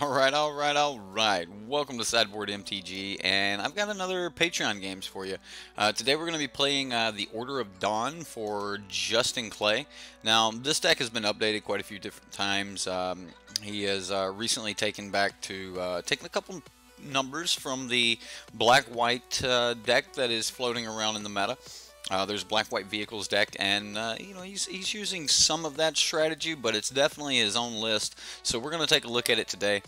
All right. Welcome to Sideboard MTG, and I've got another Patreon games for you. Today we're going to be playing the Order of Dawn for Justin Clay. Now, this deck has been updated quite a few different times. He has recently taken a couple numbers from the black-white deck that is floating around in the meta. There's black-white vehicles deck, and he's using some of that strategy, but it's definitely his own list. So we're going to take a look at it today.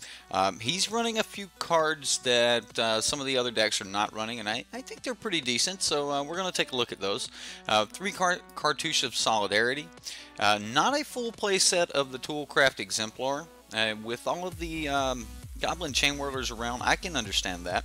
He's running a few cards that some of the other decks are not running, and I think they're pretty decent. So we're going to take a look at those. Three cartouche of Solidarity, not a full play set of the Toolcraft Exemplar. With all of the Goblin Chain Whirlers around, I can understand that.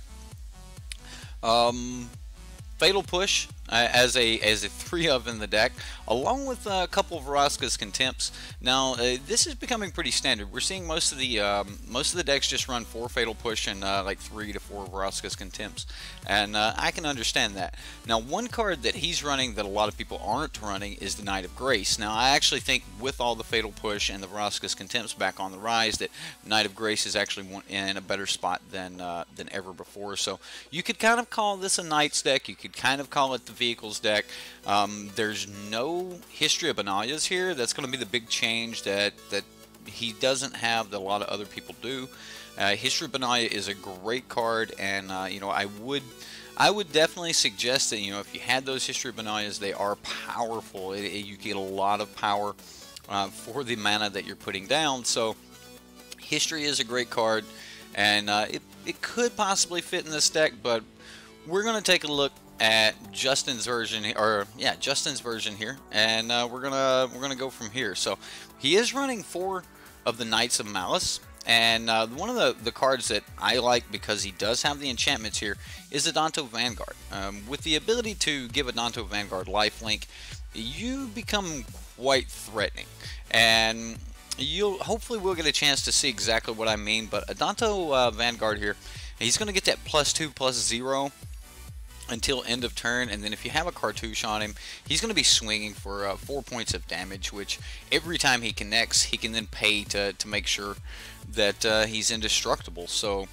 Fatal Push as a 3 of in the deck, along with a couple of Vraska's Contempts. Now this is becoming pretty standard. We're seeing most of the decks just run 4 Fatal Push and like 3 to 4 Vraska's Contempts, and I can understand that. Now, one card that he's running that a lot of people aren't running is the Knight of Grace. Now, I actually think with all the Fatal Push and the Vraska's Contempts back on the rise, that Knight of Grace is actually in a better spot than ever before. So you could kind of call this a Knights deck. You could kind of call it the Vehicles deck. There's no History of Benalia's here. That's going to be the big change that he doesn't have that a lot of other people do. History of Benalia is a great card, and I would definitely suggest that if you had those History of Benalias, they are powerful. You get a lot of power for the mana that you're putting down. So History is a great card, and it could possibly fit in this deck, but we're going to take a look at Justin's version, Justin's version here, and we're gonna go from here. So he is running 4 of the Knights of Malice, and one of the cards that I like because he does have the enchantments here is Adanto Vanguard. With the ability to give Adanto Vanguard lifelink, you become quite threatening, and hopefully we'll get a chance to see exactly what I mean. But Adanto Vanguard here, he's going to get that +2/+0 until end of turn, and then if you have a cartouche on him, he's going to be swinging for 4 points of damage, which every time he connects, he can then pay to make sure that he's indestructible. So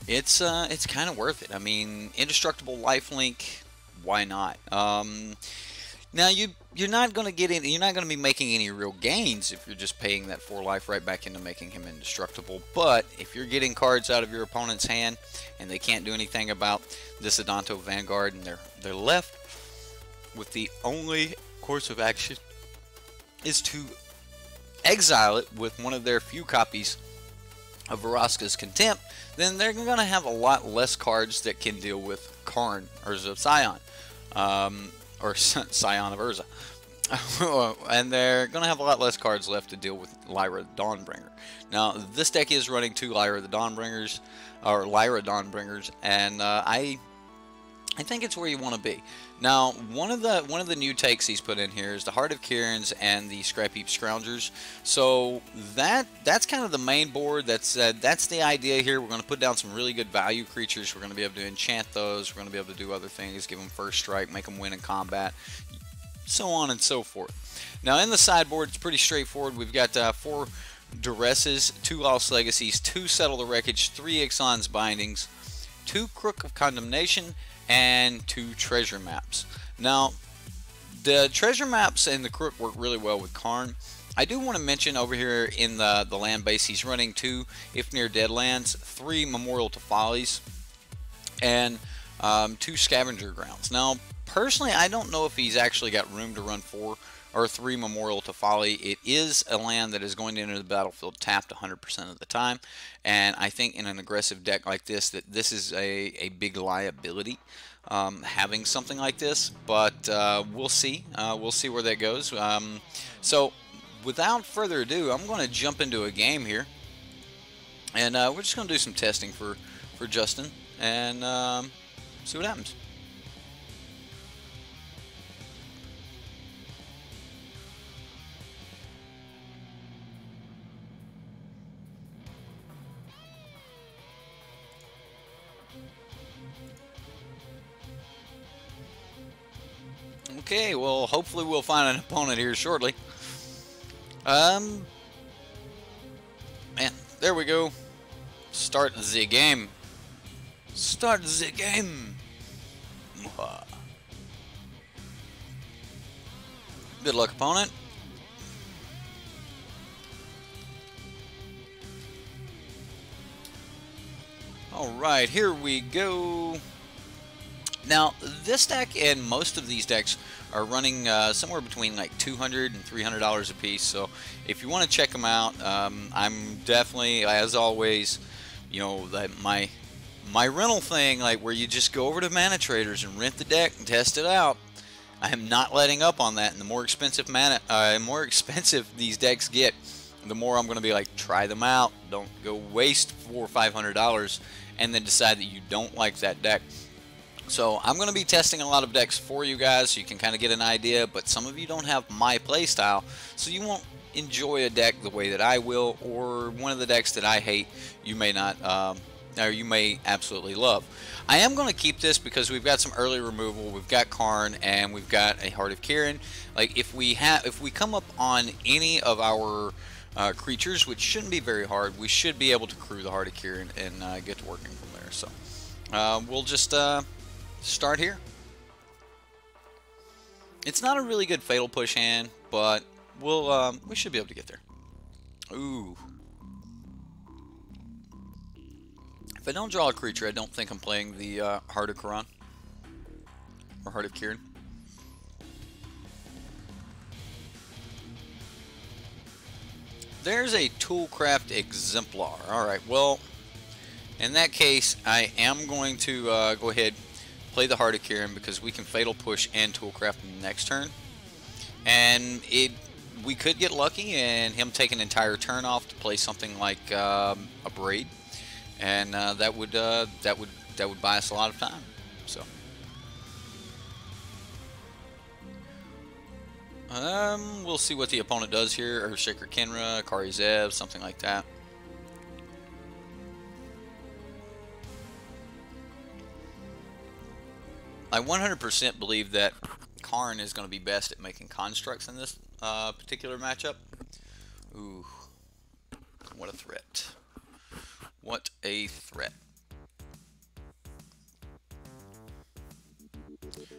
it's kind of worth it. I mean, indestructible lifelink, why not? Now you're not going to be making any real gains if you're just paying that 4 life right back into making him indestructible. But if you're getting cards out of your opponent's hand and they can't do anything about this Adanto Vanguard, and they're left with the only course of action is to exile it with one of their few copies of Vraska's Contempt, then they're going to have a lot less cards that can deal with Karn, Urza of Scion. Or Scion of Urza. And they're going to have a lot less cards left to deal with Lyra the Dawnbringer. Now, this deck is running 2 Lyra the Dawnbringers, or Lyra Dawnbringers, and I think it's where you want to be. Now, one of the new takes he's put in here is the Heart of Kiran's and the Scrap Heap Scroungers. So that's kind of the main board. That's the idea here. We're going to put down some really good value creatures. We're going to be able to enchant those. We're going to be able to do other things, give them first strike, make them win in combat, so on and so forth. Now, in the sideboard, it's pretty straightforward. We've got 4 Duresses, 2 Lost Legacies, 2 Settle the Wreckage, 3 Ixalan's Bindings, 2 Crook of Condemnation, and 2 treasure maps. Now, the treasure maps and the Crook work really well with Karn. I do want to mention over here in the land base, he's running 2 If Near Dead lands, 3 Memorial to Follies, and 2 Scavenger Grounds. Now, personally, I don't know if he's actually got room to run 4 or 3 Memorial to Folly. It is a land that is going to enter the battlefield tapped 100% of the time, and I think in an aggressive deck like this, that this is a big liability, having something like this. But we'll see. We'll see where that goes. So without further ado, I'm going to jump into a game here, and we're just going to do some testing for Justin and see what happens. Okay, well, hopefully we'll find an opponent here shortly. Man, there we go. Start the game. Start the game. Mwah. Good luck, opponent. Alright, here we go. Now, this deck and most of these decks are running somewhere between like $200 and $300 a piece. So if you want to check them out, I'm definitely, as always, you know, that my rental thing, like where you just go over to Manatraders and rent the deck and test it out. I am not letting up on that. And the more expensive these decks get, the more I'm going to be like, try them out. Don't go waste $400 or $500 and then decide that you don't like that deck. So I'm going to be testing a lot of decks for you guys so you can kind of get an idea, but some of you don't have my playstyle, so you won't enjoy a deck the way that I will, or one of the decks that I hate you may not, or you may absolutely love. I am going to keep this because we've got some early removal, we've got Karn, and we've got a Heart of Kirin. Like if we come up on any of our creatures, which shouldn't be very hard, we should be able to crew the Heart of Kirin and get to working from there. So we'll just start here. It's not a really good fatal push hand, but we should be able to get there. Ooh. If I don't draw a creature, I don't think I'm playing the Heart of Kirin or Heart of Kirin. There's a Toolcraft Exemplar. Alright, well, in that case, I am going to go ahead and play the Heart of Kirin because we can Fatal Push and Toolcraft next turn. And we could get lucky and him take an entire turn off to play something like a Braid. And that would buy us a lot of time. So we'll see what the opponent does here. Earthshaker Kenra, Kari Zev, something like that. I 100% believe that Karn is going to be best at making constructs in this particular matchup. Ooh, what a threat. What a threat.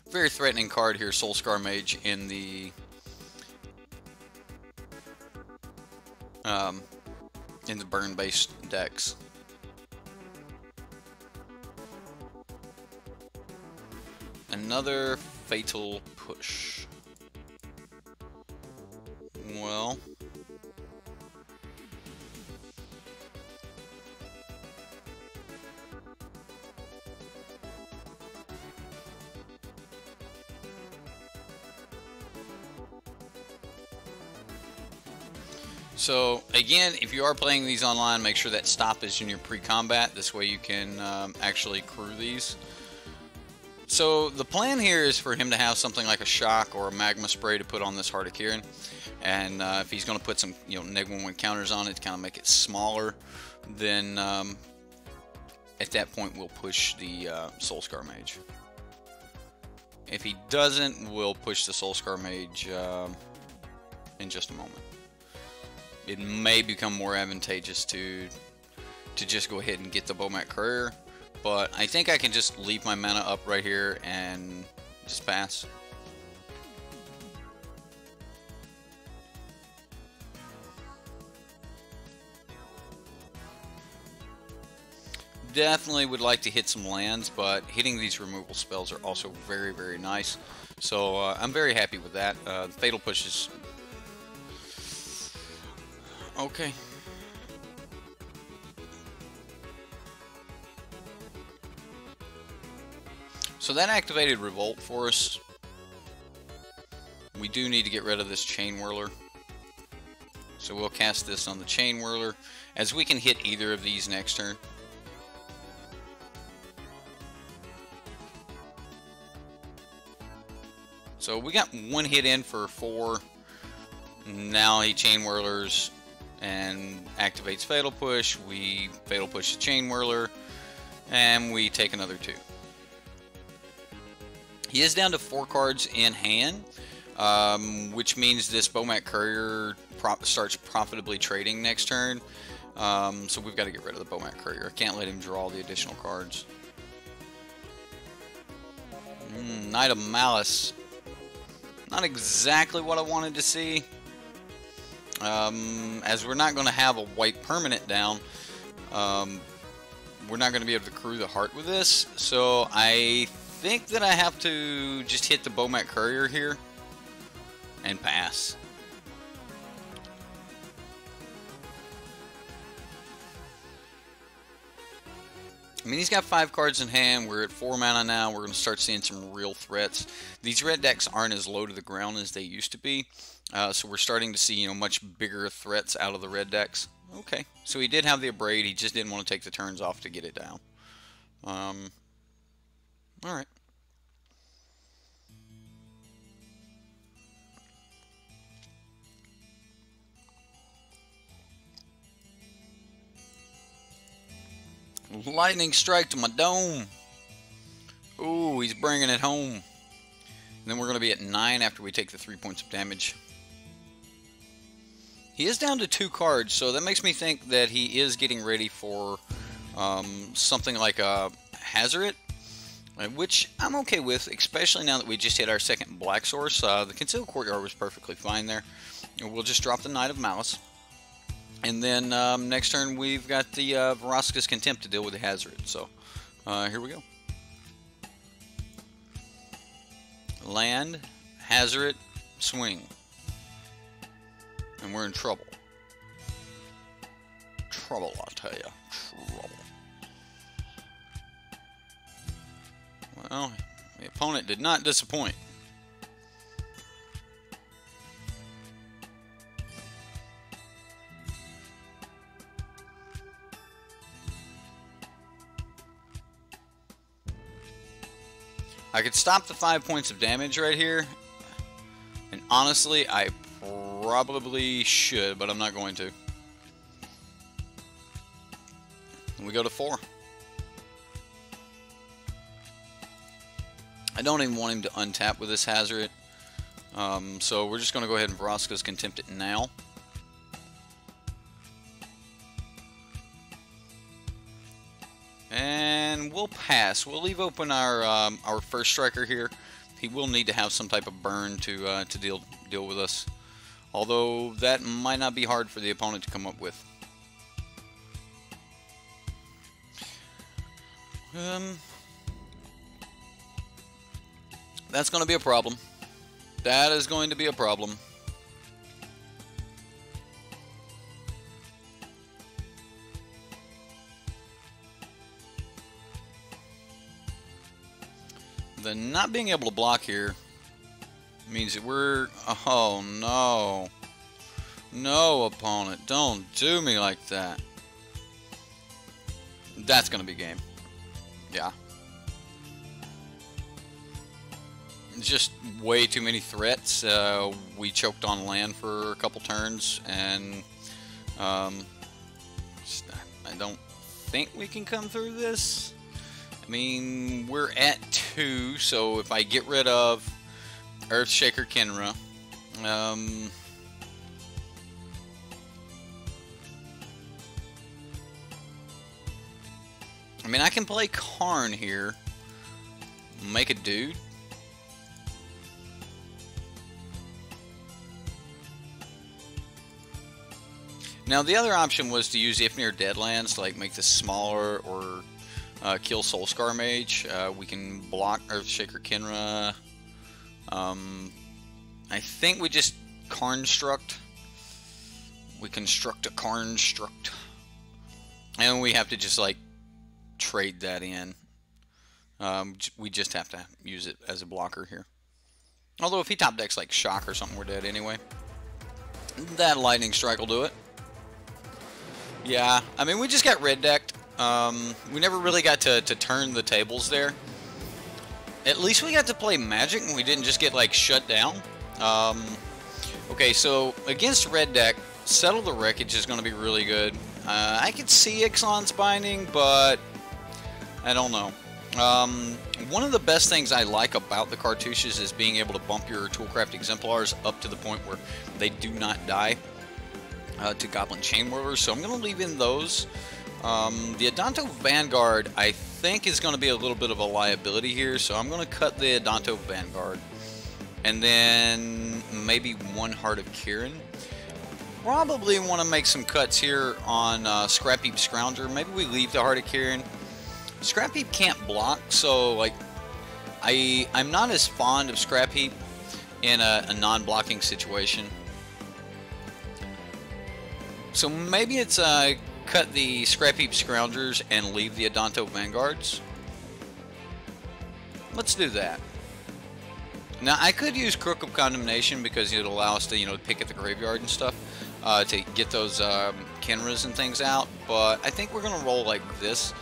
Very threatening card here, Soulscar Mage in the burn-based decks. Another Fatal Push. Well, so again, if you are playing these online, make sure that stop is in your pre-combat. This way you can actually crew these. So the plan here is for him to have something like a Shock or a Magma Spray to put on this Heart of Kirin. And if he's going to put some -1/1 counters on it to kind of make it smaller, then at that point we'll push the Soulscar Mage. If he doesn't, we'll push the Soulscar Mage in just a moment. It may become more advantageous to just go ahead and get the Bomat Courier, but I think I can just leave my mana up right here and just pass. Definitely would like to hit some lands, but hitting these removal spells are also very, very nice. So I'm very happy with that. The Fatal Push is okay. So that activated Revolt for us. We do need to get rid of this Chain Whirler. So we'll cast this on the Chain Whirler, as we can hit either of these next turn. So we got one hit in for 4. Now he Chain Whirlers and activates Fatal Push. We Fatal Push the Chain Whirler, and we take another 2. He is down to 4 cards in hand, which means this Bomat Courier starts profitably trading next turn. So we've got to get rid of the Bowman Courier. I can't let him draw the additional cards. Knight of Malice. Not exactly what I wanted to see. As we're not going to have a white permanent down, we're not going to be able to crew the heart with this. So I think that I have to just hit the Bowman Courier here and pass. I mean, he's got 5 cards in hand. We're at 4 mana now. We're going to start seeing some real threats. These red decks aren't as low to the ground as they used to be. So we're starting to see, you know, much bigger threats out of the red decks. Okay, so he did have the Abrade. He just didn't want to take the turns off to get it down. Alright. Lightning strike to my dome. Ooh, he's bringing it home. And then we're going to be at 9 after we take the 3 points of damage. He is down to 2 cards, so that makes me think that he is getting ready for something like a Hazoret, which I'm okay with, especially now that we just hit our second black source. The Concealed Courtyard was perfectly fine there. We'll just drop the Knight of Malice. And then next turn we've got the Vraska's Contempt to deal with the Hazoret. So here we go. Land, Hazoret, swing. And we're in trouble. Trouble, I'll tell you. Trouble. Well, the opponent did not disappoint. I could stop the 5 points of damage right here, and honestly, I probably should, but I'm not going to. And we go to 4. I don't even want him to untap with this Hazoret, so we're just going to go ahead and Vraska's Contempt it now. And we'll pass. We'll leave open our first striker here. He will need to have some type of burn to deal with us. Although that might not be hard for the opponent to come up with. That's going to be a problem. That is going to be a problem. The not being able to block here means that we're... Oh, no. No, opponent. Don't do me like that. That's going to be game. Yeah. Just way too many threats. We choked on land for a couple turns, and I don't think we can come through this. I mean, we're at 2, so if I get rid of Earthshaker Kenra, I mean, I can play Karn here, make a dude. Now, the other option was to use Ifnir Deadlands to like make this smaller or kill Soulscar Mage. We can block Earthshaker Kenra. I think we just Karnstruct. We construct a Karnstruct. And we have to just like trade that in. We just have to use it as a blocker here. Although if he top decks like Shock or something, we're dead anyway. That Lightning Strike will do it. Yeah, I mean, we just got red decked. We never really got to turn the tables there. At least we got to play Magic and we didn't just get like shut down. Okay, so against red deck, Settle the Wreckage is going to be really good. I could see Ixalan's Binding, but I don't know. One of the best things I like about the cartouches is being able to bump your Toolcraft Exemplars up to the point where they do not die. to Goblin Chainwhirlers, so I'm going to leave in those. The Adanto Vanguard, I think, is going to be a little bit of a liability here, so I'm going to cut the Adanto Vanguard. And then maybe one Heart of Kirin. Probably want to make some cuts here on Scrap Heap Scrounger. Maybe we leave the Heart of Kirin. Scrap Heap can't block, so like I'm not as fond of Scrap Heap in a non-blocking situation. So maybe it's cut the Scrap Heap Scroungers and leave the Adanto Vanguards. Let's do that. Now I could use Crook of Condemnation because it would allow us to, you know, pick at the graveyard and stuff to get those Kenras and things out. But I think we're gonna roll like this.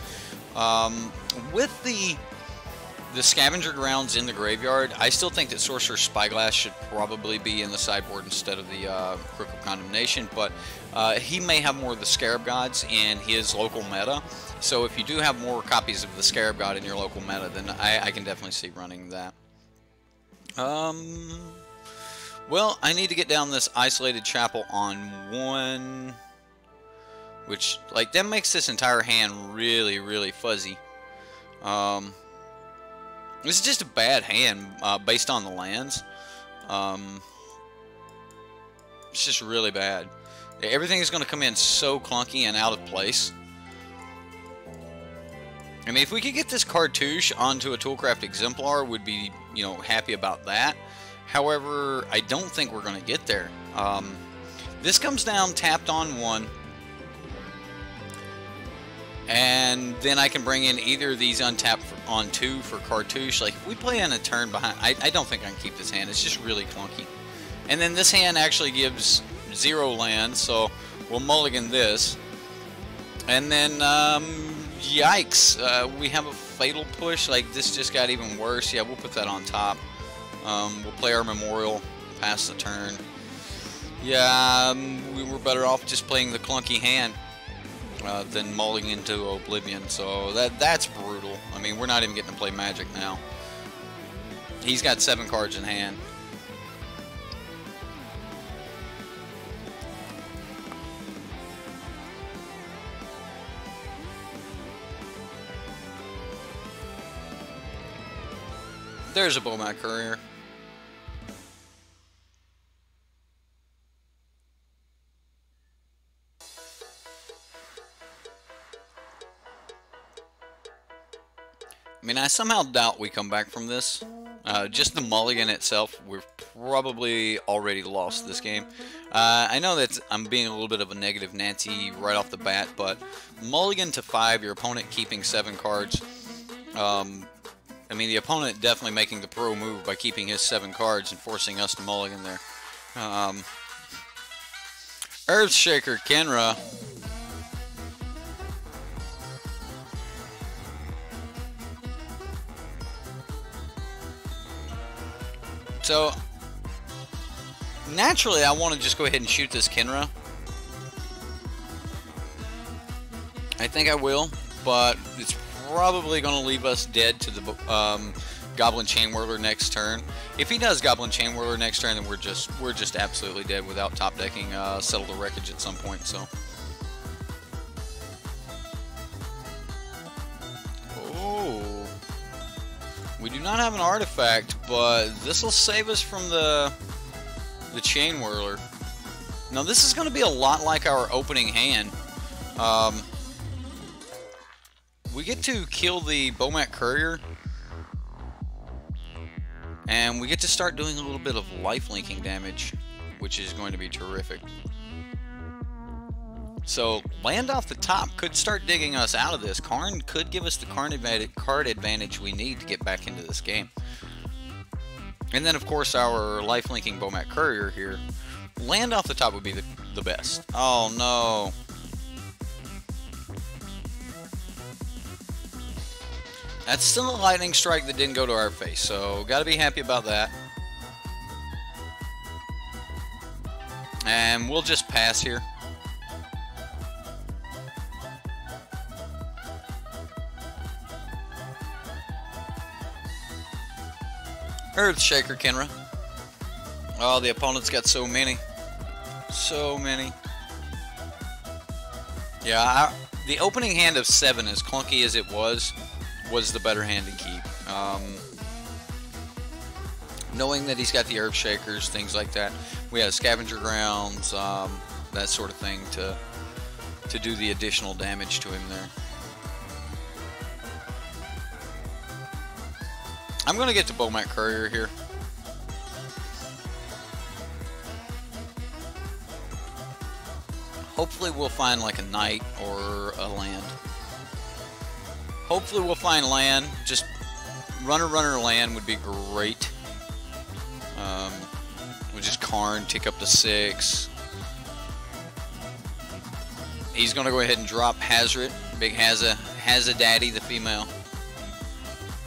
With the Scavenger Grounds in the graveyard, I still think that Sorcerer's Spyglass should probably be in the sideboard instead of the Crook of Condemnation, but he may have more of the Scarab Gods in his local meta, so if you do have more copies of the Scarab God in your local meta, then I can definitely see running that. Well, I need to get down this Isolated Chapel on 1, which, like, that makes this entire hand really, really fuzzy. This is just a bad hand based on the lands. It's just really bad. Everything is going to come in so clunky and out of place. I mean, if we could get this Cartouche onto a Toolcraft Exemplar, we'd be, you know, happy about that. However, I don't think we're going to get there. This comes down tapped on 1. And then I can bring in either of these untapped on 2 for Cartouche. Like, if we play in a turn behind, I don't think I can keep this hand. It's just really clunky. And then this hand actually gives 0 lands, so we'll mulligan this. And then, yikes, we have a Fatal Push. Like, this just got even worse. Yeah, we'll put that on top. We'll play our Memorial, pass the turn. Yeah, we were better off just playing the clunky hand than mulling into Oblivion, so that's brutal. I mean, we're not even getting to play Magic now. He's got 7 cards in hand. There's a Bowmat Courier. I mean, I somehow doubt we come back from this. Just the mulligan itself, we've probably already lost this game. I know that I'm being a little bit of a negative Nancy right off the bat, but mulligan to 5, your opponent keeping 7 cards. I mean, the opponent definitely making the pro move by keeping his 7 cards and forcing us to mulligan there. Earthshaker Kenra. So, naturally, I want to just go ahead and shoot this Kenra. I think I will, but it's probably going to leave us dead to the Goblin Chainwhirler next turn. If he does Goblin Chainwhirler next turn, then we're just absolutely dead without top decking Settle the Wreckage at some point. So, oh. We do not have an artifact, but this will save us from the Chainwhirler. Now this is going to be a lot like our opening hand. We get to kill the Bowmat Courier, and we get to start doing a little bit of life linking damage, which is going to be terrific. So, land off the top could start digging us out of this. Karn could give us the card advantage we need to get back into this game. And then, of course, our life-linking Bowmat Courier here. Land off the top would be the best. Oh, no. That's still a lightning strike that didn't go to our face, so gotta be happy about that. And we'll just pass here. Earthshaker Kenra. Oh, the opponent's got so many. So many. Yeah, the opening hand of 7, as clunky as it was the better hand to keep. Knowing that he's got the Earth Shakers, things like that. We have Scavenger Grounds, that sort of thing to do the additional damage to him there. I'm going to get to Bowmat Courier here. Hopefully we'll find like a knight or a land. Hopefully we'll find land. Just runner land would be great. We'll just Karn, tick up to 6. He's going to go ahead and drop Hazret. Big Hazadaddy, the female.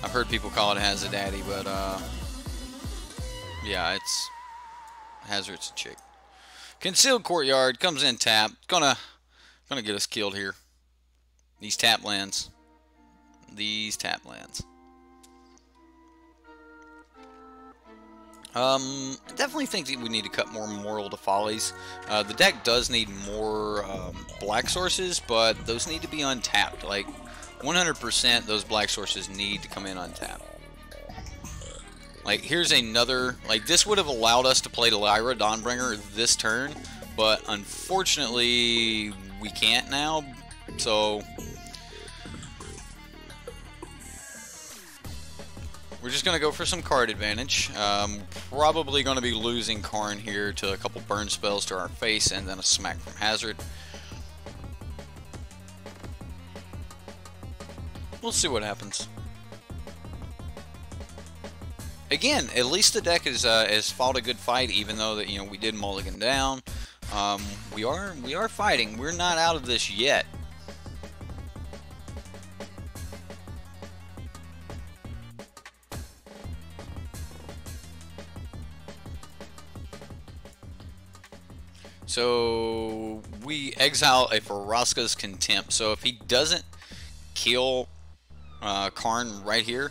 I've heard people call it Hazadaddy, but yeah, it's Hazret's a chick. Concealed Courtyard comes in tapped. Gonna get us killed here. These tap lands. These tap lands. I definitely think that we need to cut more Moral to Follies. The deck does need more black sources, but those need to be untapped. Like 100%, those black sources need to come in untapped. Like here's another. Like this would have allowed us to play Lyra Dawnbringer this turn, but unfortunately we can't now. So we're just going to go for some card advantage. Probably going to be losing Karn here to a couple burn spells to our face and then a smack from Hazard. We'll see what happens. Again, at least the deck has fought a good fight, even though that we did mulligan down. We are fighting. We're not out of this yet. So we exile a Vraska's Contempt. So if he doesn't kill Karn right here,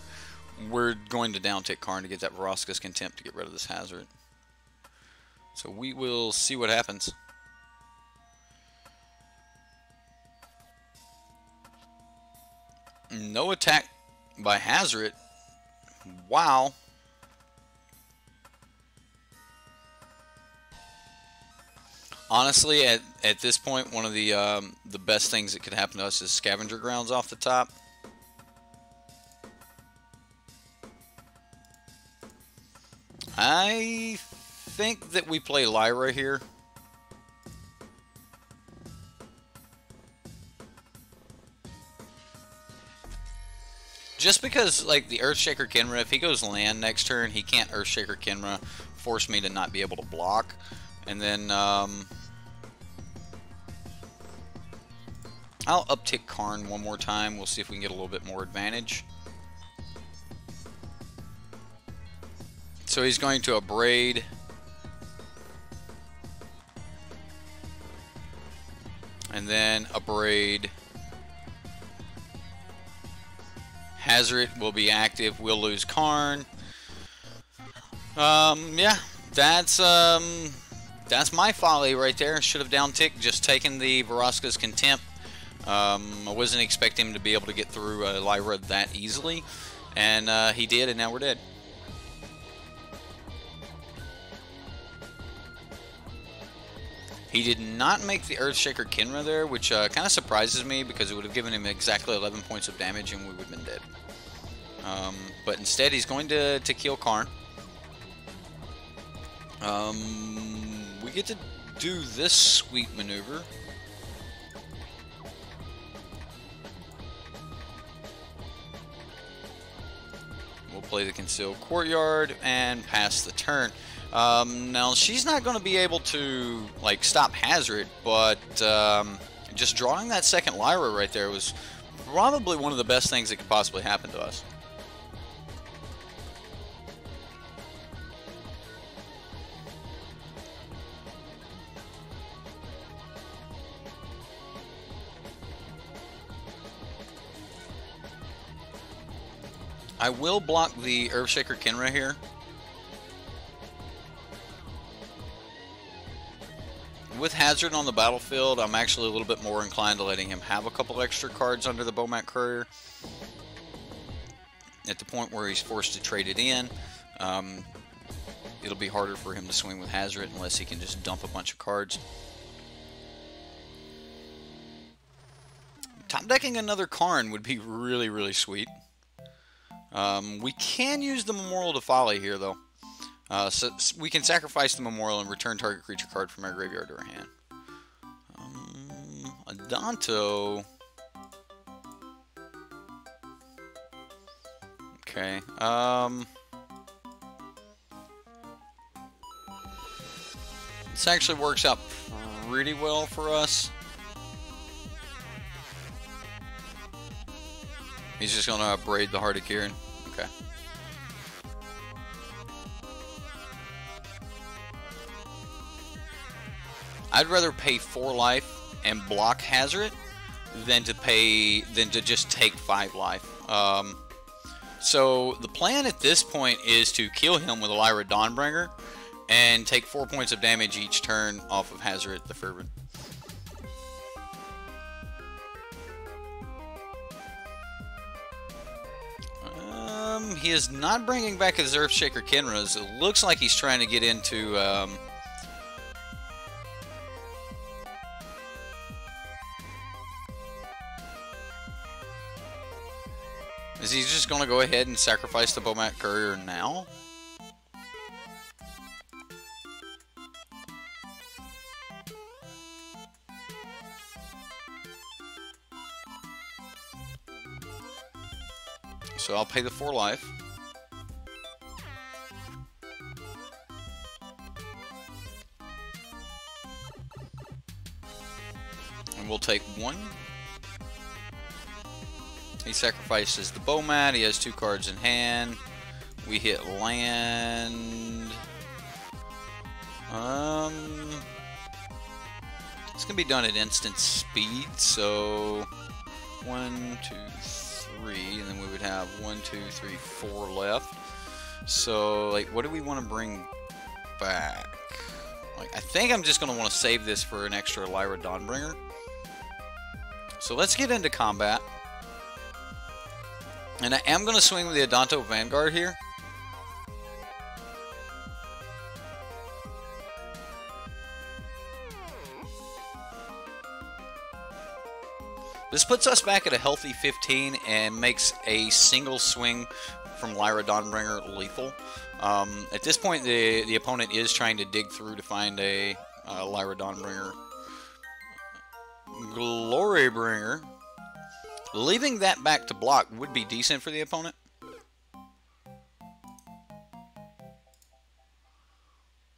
we're going to downtick Karn to get that Vraska's Contempt to get rid of this Hazard. So we will see what happens. No attack by Hazard. Wow. Honestly, at this point, one of the best things that could happen to us is Scavenger Grounds off the top. I think that we play Lyra here. Just because, like, the Earthshaker Kenra, if he goes land next turn, he can't Earthshaker Kenra, force me to not be able to block. And then, I'll uptick Karn one more time. We'll see if we can get a little bit more advantage. So he's going to Abrade. And then Abrade. Hazard will be active. We'll lose Karn. Yeah, that's my folly right there. Should have downticked, just taken the Vraska's Contempt. I wasn't expecting him to be able to get through Lyra that easily, and he did, and now we're dead. He did not make the Earthshaker Kenra there, which kind of surprises me because it would have given him exactly 11 points of damage and we would have been dead. But instead, he's going to kill Karn. We get to do this sweet maneuver. We'll play the Concealed Courtyard and pass the turn. Now, she's not going to be able to, like, stop Hazard, but just drawing that second Lyra right there was probably one of the best things that could possibly happen to us. I will block the Earthshaker Kenra here. with Hazard on the battlefield, I'm actually a little bit more inclined to letting him have a couple extra cards under the Bowmat Courier. At the point where he's forced to trade it in, it'll be harder for him to swing with Hazard unless he can just dump a bunch of cards. Top decking another Karn would be really, really sweet. We can use the Memorial to Folly here, though. So we can sacrifice the Memorial and return target creature card from our graveyard to our hand. Adanto. Okay. This actually works out pretty well for us. He's just gonna braid the Heart of Kieran. Okay. I'd rather pay 4 life and block Hazard than to just take 5 life. So the plan at this point is to kill him with a Lyra Dawnbringer and take 4 points of damage each turn off of Hazard the Fervent. He is not bringing back his Earthshaker Kenras. It looks like he's trying to get into is he just going to go ahead and sacrifice the Bowmat Courier now? So I'll pay the 4 life. And we'll take 1. He sacrifices the Bowmat. He has 2 cards in hand. We hit land. It's gonna be done at instant speed. So 1, 2, 3, and then we would have 1, 2, 3, 4 left. So, like, what do we want to bring back? Like, I think I'm just gonna want to save this for an extra Lyra Dawnbringer. So let's get into combat. And I am going to swing with the Adanto Vanguard here. This puts us back at a healthy 15 and makes a single swing from Lyra Dawnbringer lethal. At this point, the opponent is trying to dig through to find a Lyra Dawnbringer. Glorybringer. Leaving that back to block would be decent for the opponent.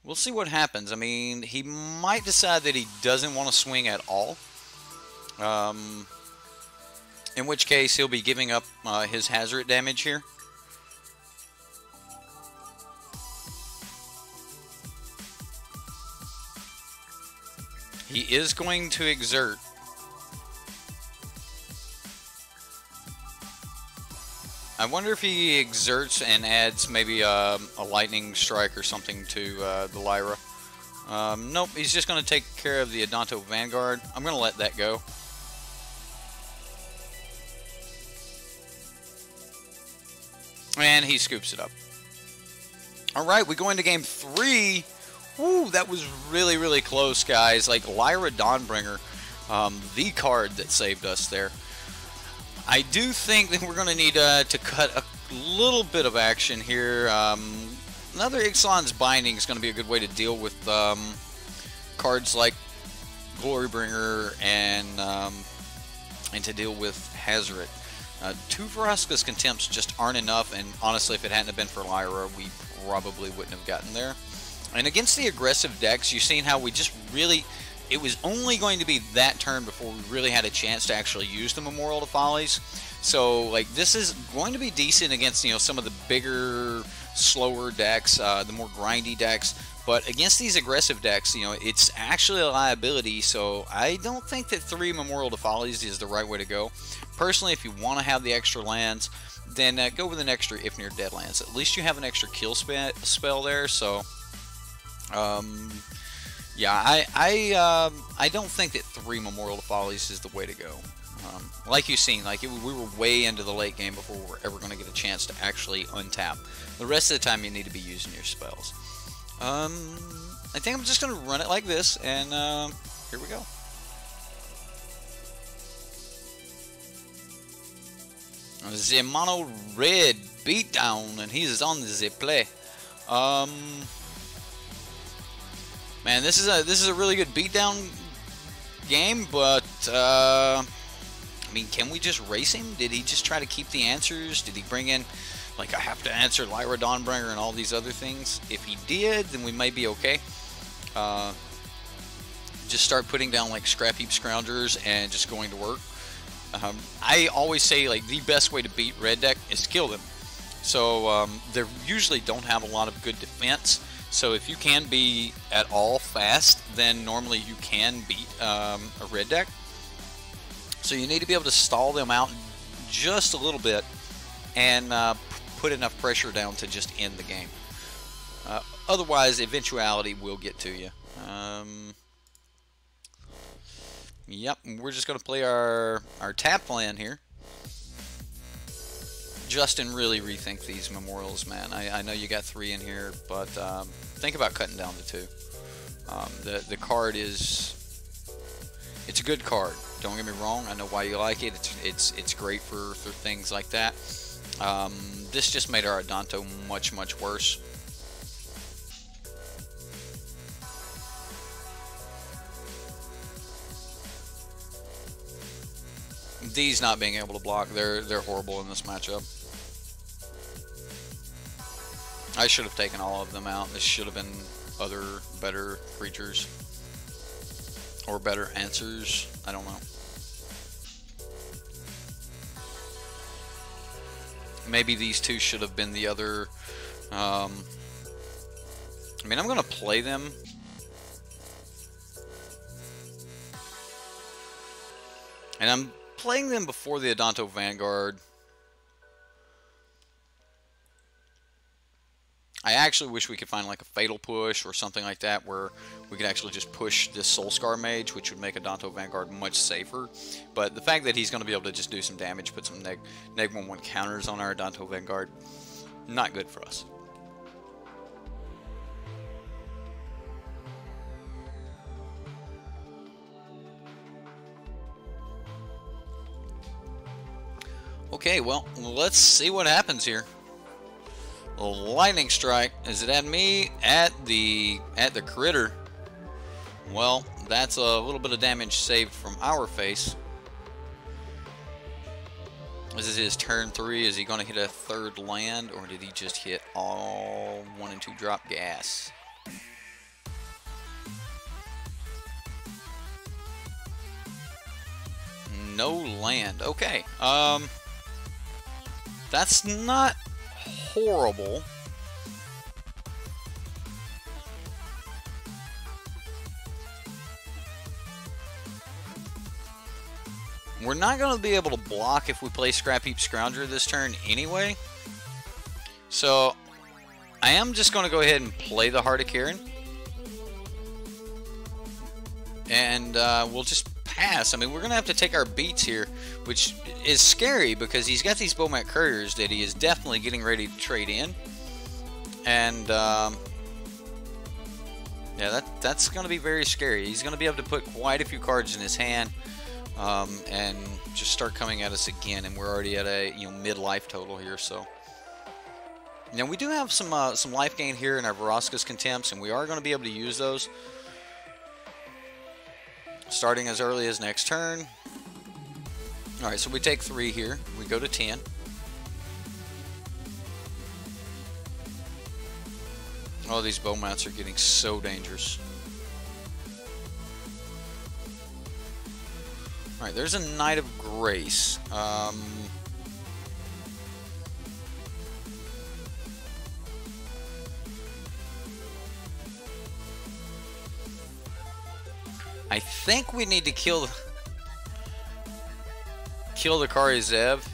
We'll see what happens. I mean, he might decide that he doesn't want to swing at all. In which case, he'll be giving up his Hazard damage here. He is going to exert. I wonder if he exerts and adds maybe a lightning strike or something to the Lyra. Nope, he's just going to take care of the Adanto Vanguard. I'm going to let that go. And he scoops it up. Alright, we go into game 3. Woo, that was really, really close, guys. Like, Lyra Dawnbringer, the card that saved us there. I do think that we're going to need to cut a little bit of action here. Another Ixalan's Binding is going to be a good way to deal with cards like Glorybringer and to deal with Hazard. 2 Vraska's Contempts just aren't enough, and honestly, if it hadn't have been for Lyra, we probably wouldn't have gotten there. And against the aggressive decks, you've seen how we just really... It was only going to be that turn before we really had a chance to actually use the Memorial to Follies. So, like, this is going to be decent against, you know, some of the bigger, slower decks, the more grindy decks. But against these aggressive decks, you know, it's actually a liability. So, I don't think that 3 Memorial to Follies is the right way to go. Personally, if you want to have the extra lands, then go with an extra If Near Dead lands. At least you have an extra kill spell there, so... Yeah, I don't think that 3 Memorial to Follies is the way to go. Like you've seen, we were way into the late game before we were ever going to get a chance to actually untap. The rest of the time, you need to be using your spells. I think I'm just going to run it like this, and here we go. The Mono Red beatdown, and he's on the play. Man, this is a really good beatdown game, but I mean, can we just race him? Did he just try to keep the answers? Did he bring in, like, I have to answer Lyra Dawnbringer and all these other things? If he did, then we might be okay. Just start putting down, like, scrap heap scroungers and just going to work. I always say, like, the best way to beat red deck is to kill them. So they usually don't have a lot of good defense. So if you can be at all fast, then normally you can beat a red deck. So you need to be able to stall them out just a little bit and put enough pressure down to just end the game. Otherwise, eventuality will get to you. Yep, we're just going to play our tap plan here. Justin, really rethink these memorials, man. I know you got 3 in here, but think about cutting down to 2. The card is... It's a good card. Don't get me wrong. I know why you like it. It's great for things like that. This just made our Adanto much worse. These not being able to block, they're horrible in this matchup. I should have taken all of them out. This should have been other better creatures. Or better answers. I don't know. Maybe these 2 should have been the other... I mean, I'm going to play them. And I'm playing them before the Adanto Vanguard. I actually wish we could find like a Fatal Push or something like that where we could actually just push this Soulscar Mage, which would make Adanto Vanguard much safer. But the fact that he's going to be able to just do some damage, put some neg 1/1 counters on our Adanto Vanguard, not good for us. Okay, well, let's see what happens here. A lightning strike. Is it at me? At the critter. Well, that's a little bit of damage saved from our face. This is his turn 3. Is he going to hit a 3rd land, or did he just hit all 1 and 2 drop gas? No land. Okay. That's not horrible. We're not going to be able to block if we play Scrap Heap Scrounger this turn anyway. So I am just going to go ahead and play the Heart of Kieran. And we'll just pass. I mean, we're going to have to take our beats here, which is scary because he's got these Bowmat Couriers that he is definitely getting ready to trade in. And yeah, that's going to be very scary. He's going to be able to put quite a few cards in his hand and just start coming at us again. And we're already at a mid-life total here. So now we do have some life gain here in our Vraska's Contempts, and we are going to be able to use those starting as early as next turn. Alright, so we take 3 here. We go to 10. Oh, these Bowmats are getting so dangerous. Alright, there's a Knight of Grace. I think we need to kill the Kari Zev.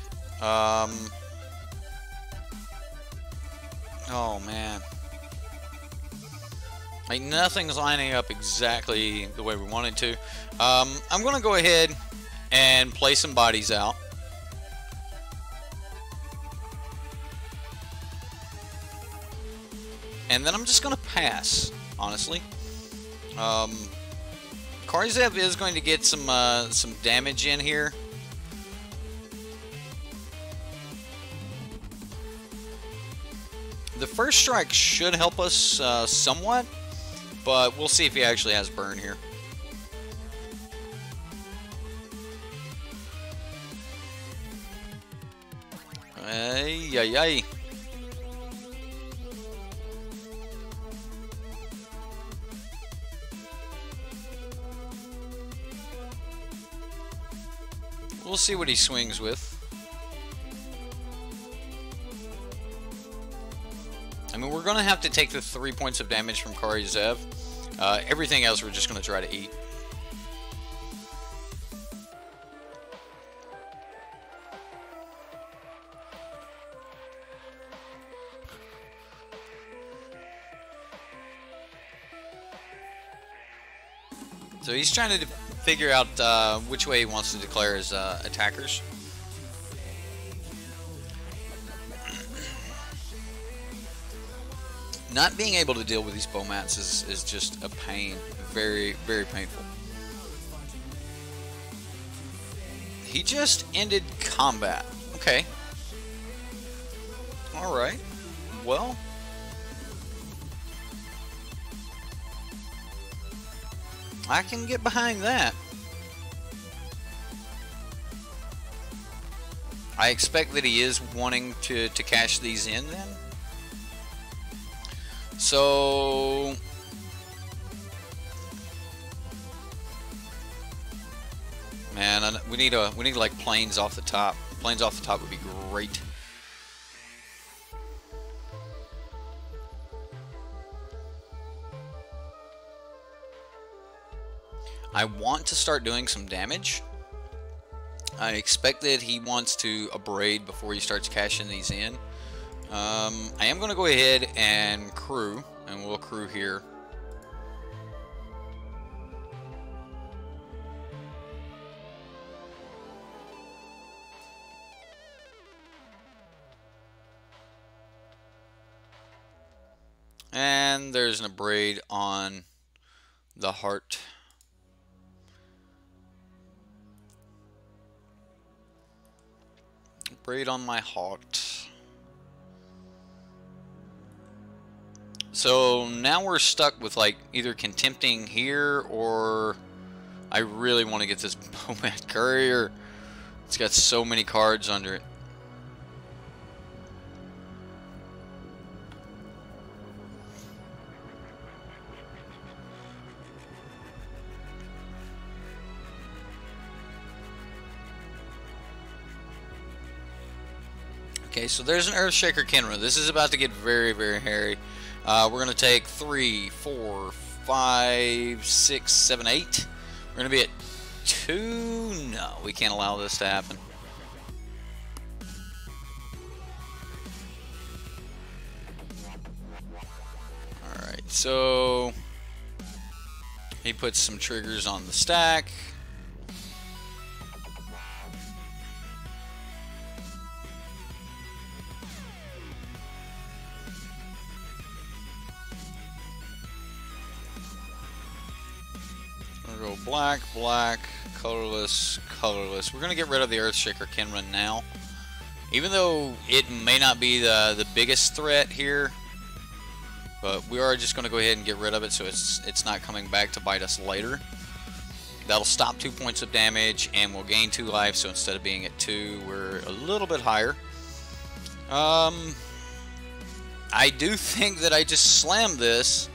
Oh man. Like, nothing's lining up exactly the way we wanted to. I'm going to go ahead and play some bodies out. And then I'm just going to pass, honestly. Karzev is going to get some damage in here. The first strike should help us somewhat, but we'll see if he actually has burn here. Ay, ay, ay. We'll see what he swings with. I mean, we're going to have to take the 3 points of damage from Karzev. Everything else we're just going to try to eat. So he's trying to figure out which way he wants to declare his attackers. Not being able to deal with these bowmats is just a pain. Very, very painful. He just ended combat. Okay. Alright. Well. I can get behind that. I expect that he is wanting to cash these in then. So man, we need like planes off the top. Planes off the top would be great. I want to start doing some damage. I expect that he wants to abrade before he starts cashing these in. I am going to go ahead and crew, and we'll crew here. And there's an abrade on the heart. Abrade on my heart. So now we're stuck with like either contempting here, or I really want to get this Bowman Courier. It's got so many cards under it. Okay, so there's an Earthshaker Kenra. This is about to get very, very hairy. We're going to take 3, 4, 5, 6, 7, 8. We're going to be at 2. No, we can't allow this to happen. Alright, so he puts some triggers on the stack. Go black, black, colorless, colorless. We're going to get rid of the Earthshaker Kenra now. Even though it may not be the biggest threat here, but we are just going to go ahead and get rid of it so it's not coming back to bite us later. That'll stop 2 points of damage, and we'll gain 2 life, so instead of being at 2, we're a little bit higher. I do think that I just slammed this.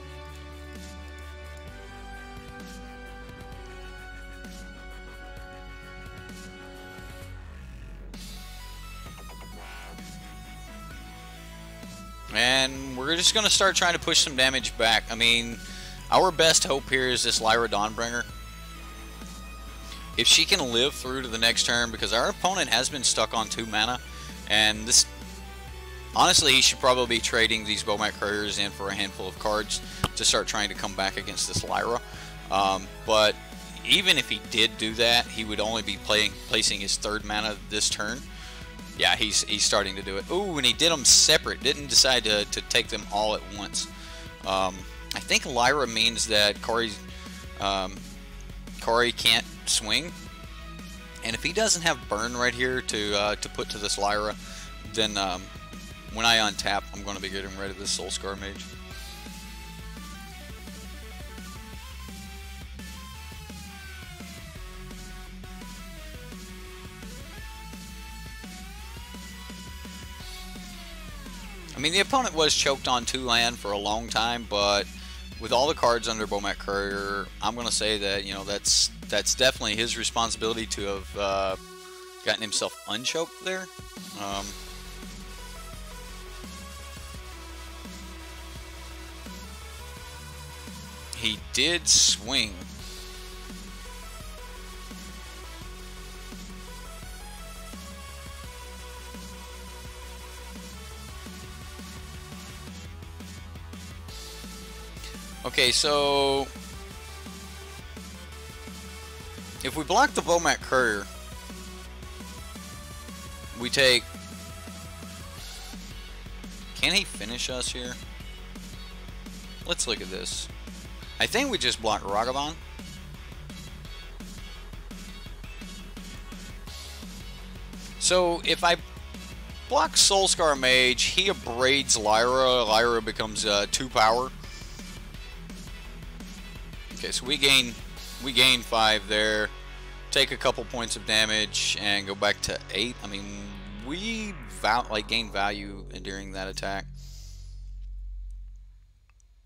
And we're just going to start trying to push some damage back. I mean, our best hope here is this Lyra Dawnbringer. If she can live through to the next turn, because our opponent has been stuck on 2 mana, and this Honestly, he should probably be trading these Bomat Couriers in for a handful of cards to start trying to come back against this Lyra. But even if he did do that, he would only be placing his 3rd mana this turn. Yeah, he's starting to do it. Ooh, and he did them separate. Didn't decide to take them all at once. I think Lyra means that Kari can't swing. And if he doesn't have burn right here to put to this Lyra, then when I untap, I'm going to be getting rid of this Soulscar Mage. I mean, the opponent was choked on 2 land for a long time, but with all the cards under Bomat Courier, I'm going to say that, you know, that's definitely his responsibility to have gotten himself unchoked there. He did swing. Okay, so if we block the Bomat Courier, we take... Can he finish us here? Let's look at this. I think we just block Ragavan. So if I block Soulscar Mage, he abrades Lyra. Lyra becomes 2 power. Okay, so we gain 5 there. Take a couple points of damage and go back to 8. I mean, we gain value during that attack.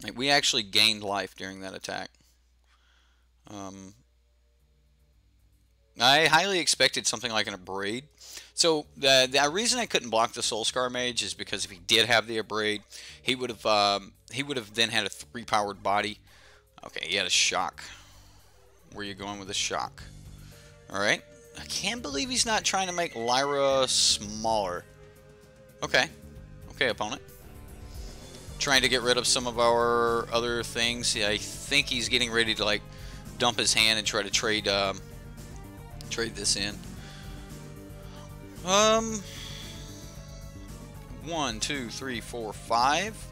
Like, we actually gained life during that attack. I highly expected something like an abrade. So the reason I couldn't block the Soulscar Mage is because if he did have the abrade, he would have then had a 3-powered body. Okay, he had a shock. Where are you going with a shock? All right. I can't believe he's not trying to make Lyra smaller. Okay. Okay, opponent. Trying to get rid of some of our other things. Yeah, I think he's getting ready to like dump his hand and try to trade this in. 1, 2, 3, 4, 5.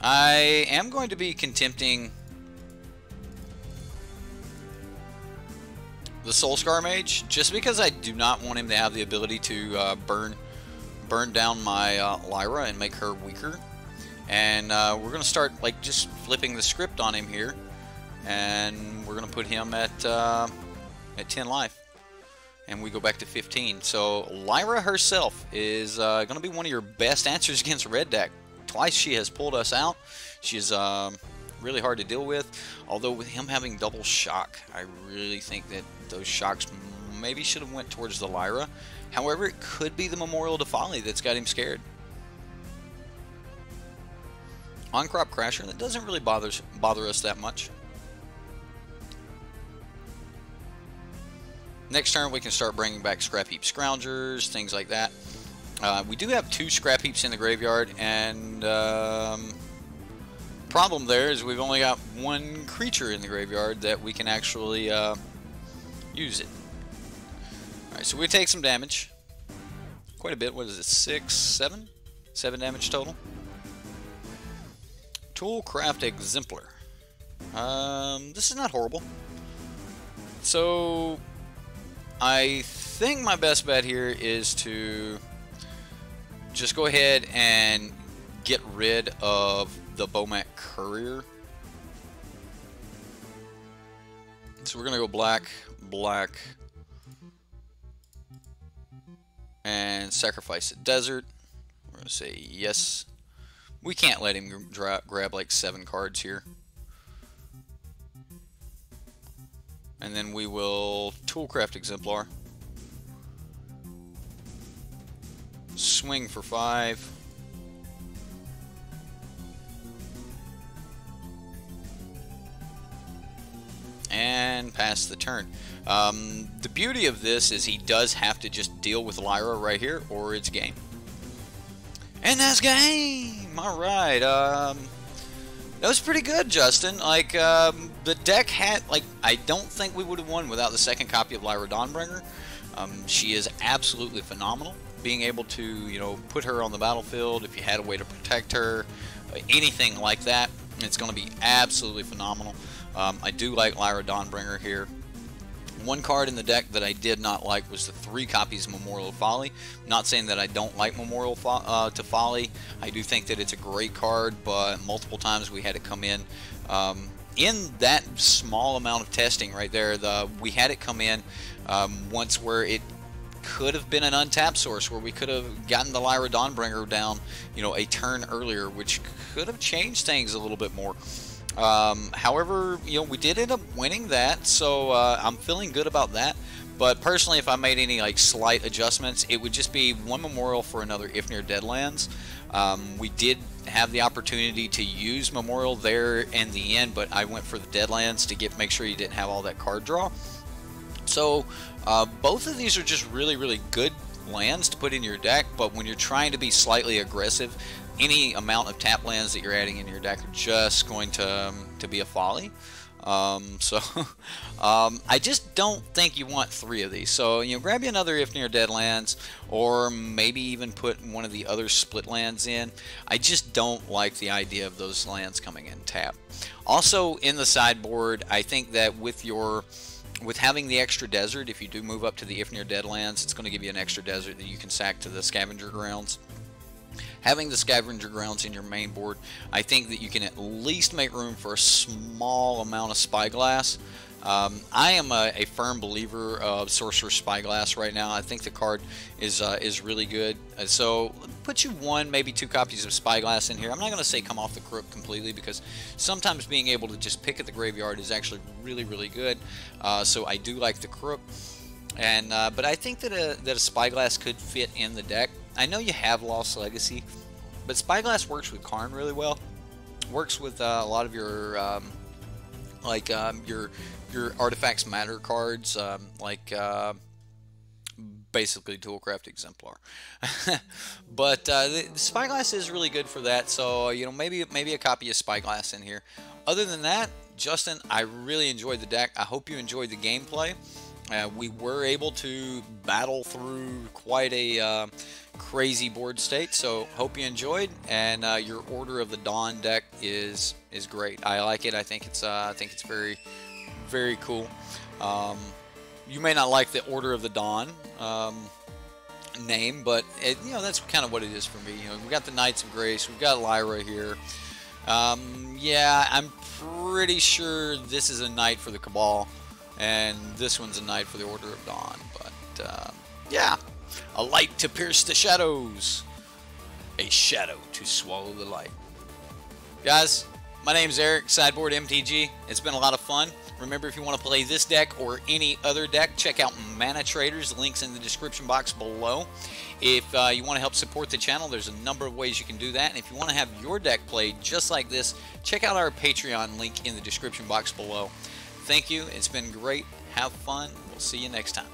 I am going to be contempting the Soulscar Mage, just because I do not want him to have the ability to burn down my Lyra and make her weaker. And we're going to start like just flipping the script on him here, and we're going to put him at 10 life, and we go back to 15. So Lyra herself is going to be one of your best answers against red deck. Twice she has pulled us out. She's really hard to deal with. Although with him having double shock, I really think that those shocks maybe should have went towards the Lyra. However, it could be the Memorial to Folly that's got him scared. On-crop Crasher, that doesn't really bother us that much. Next turn, we can start bringing back Scrap Heap Scroungers, things like that. We do have 2 Scrap Heaps in the graveyard, and problem there is we've only got 1 creature in the graveyard that we can actually use it. Alright, so we take some damage. Quite a bit. What is it? 6, 7? 7 damage total. Toolcraft Exemplar. This is not horrible. So I think my best bet here is to just go ahead and get rid of the Bomat Courier. So we're going to go black, black, and sacrifice a desert. We're going to say yes. We can't let him grab like 7 cards here. And then we will Toolcraft Exemplar. Swing for 5. And and pass the turn. The beauty of this is he does have to just deal with Lyra right here, or it's game. And that's game! Alright, that was pretty good, Justin. Like, the deck had, like, I don't think we would have won without the second copy of Lyra Dawnbringer. She is absolutely phenomenal. Being able to, you know, put her on the battlefield, if you had a way to protect her, anything like that, it's going to be absolutely phenomenal. I do like Lyra Dawnbringer here. One card in the deck that I did not like was the 3 copies of Memorial to Folly. Not saying that I don't like Memorial to Folly. I do think that it's a great card, but multiple times we had to come in that small amount of testing right there. We had it come in once where it could have been an untapped source, where we could have gotten the Lyra Dawnbringer down, you know, a turn earlier, which could have changed things a little bit more. However, you know, we did end up winning that, so I'm feeling good about that. But personally, if I made any like slight adjustments, it would just be 1 Memorial for another If Near Deadlands. We did have the opportunity to use Memorial there in the end, but I went for the Deadlands to make sure you didn't have all that card draw. So both of these are just really good lands to put in your deck, but when you're trying to be slightly aggressive, any amount of tap lands that you're adding in your deck are just going to be a folly. I just don't think you want 3 of these. So, you know, grab you another If Near Deadlands, or maybe even put one of the other split lands in. I just don't like the idea of those lands coming in tap. Also, in the sideboard, I think that with having the extra desert, if you do move up to the If Near Deadlands, it's going to give you an extra desert that you can sack to the Scavenger Grounds. Having the Scavenger Grounds in your main board, I think that you can at least make room for a small amount of Spyglass. I am a firm believer of Sorcerer Spyglass right now. I think the card is really good. So put you 1, maybe 2 copies of Spyglass in here. I'm not going to say come off the Crook completely, because sometimes being able to just pick at the graveyard is actually really good. So I do like the Crook. And but I think that a Spyglass could fit in the deck. I know you have Lost Legacy, but Spyglass works with Karn really well. Works with a lot of your your Artifacts Matter cards, basically Toolcraft Exemplar. But the Spyglass is really good for that. So you know, maybe a copy of Spyglass in here. Other than that, Justin, I really enjoyed the deck. I hope you enjoyed the gameplay. We were able to battle through quite a crazy board state, so hope you enjoyed. And your Order of the Dawn deck is great. I like it. I think it's very cool. You may not like the Order of the Dawn name, but you know, that's kind of what it is for me. You know, we got the Knights of Grace, we've got Lyra here. Yeah, I'm pretty sure this is a knight for the Cabal, and this one's a knight for the Order of Dawn. But yeah, a light to pierce the shadows, a shadow to swallow the light. Guys, my name's Eric, Sideboard MTG. It's been a lot of fun. Remember, if you want to play this deck or any other deck, check out Manatraders. Links in the description box below. If you want to help support the channel, there's a number of ways you can do that. And if you want to have your deck played just like this, check out our Patreon link in the description box below. Thank you. It's been great. Have fun. We'll see you next time.